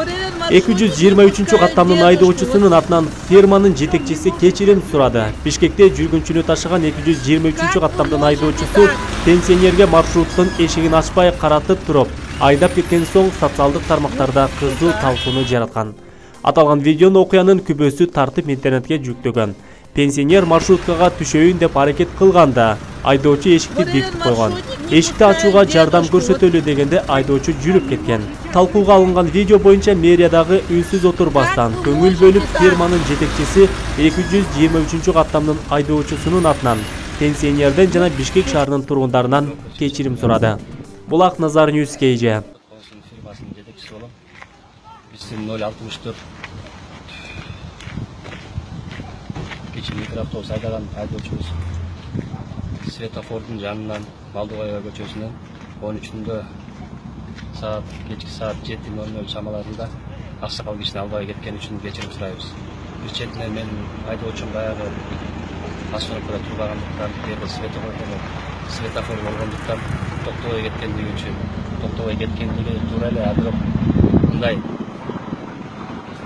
223-каттамдын айдоочусунун атынан фирманын жетекчиси кечирим сурады. Бишкекте жүргүнчүнү ташыган 223-каттамдын айдоочусу пенсионерге маршруттун эшигин ачпай каратып туруп, айдап кеткен соң социалдык тармактарда кызуу талкууну жараткан. Аталган видеону окуянын күбөсү тартып интернетке жүктөгөн. Пенсионер маршруткага түшөйүн деп аракет кылганда, айдоочу эшикти бекитип койгон. Эшикти ачууга жардам көрсөтөлү дегенде айдоочу жүрүп кеткен. Талкууга алынган видео боюнча мэриядагы үнсүз отурбастан көңүл бөлүп фирманын жетекчиси 223-каттамдын айдоочусунун атынан пенсионерден жана Бишкек шаарынын тургундарынан кечирим сурады. Булак Назар Ньюс KG. Фирмасынын жетекчиси болом. Биздин 064 кечээ микроавтобус айдаган айдоочубуз светофордун жанынан Малдыбаева көчөсүнөн 13-күндө кечки саат 7:00 чамаларында аксакал кишини албай кеткен үчүн кечирим сурайбыз. Бир четинен менин айдоочум баягы остановкада турбагандыктан, жерде светофор болгондуктан токтобой кеткендиги үчүн, токтобой кеткендиги туура эле, бирок мындай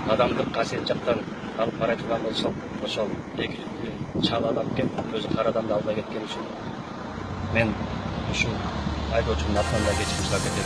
адамдык касиет жактан алып карай турган болсок, ошол эки чал адам экен, өзү кара адамды албай кеткен үчүн мен ушул айдоочунун атынан да кечирим сурап кетем.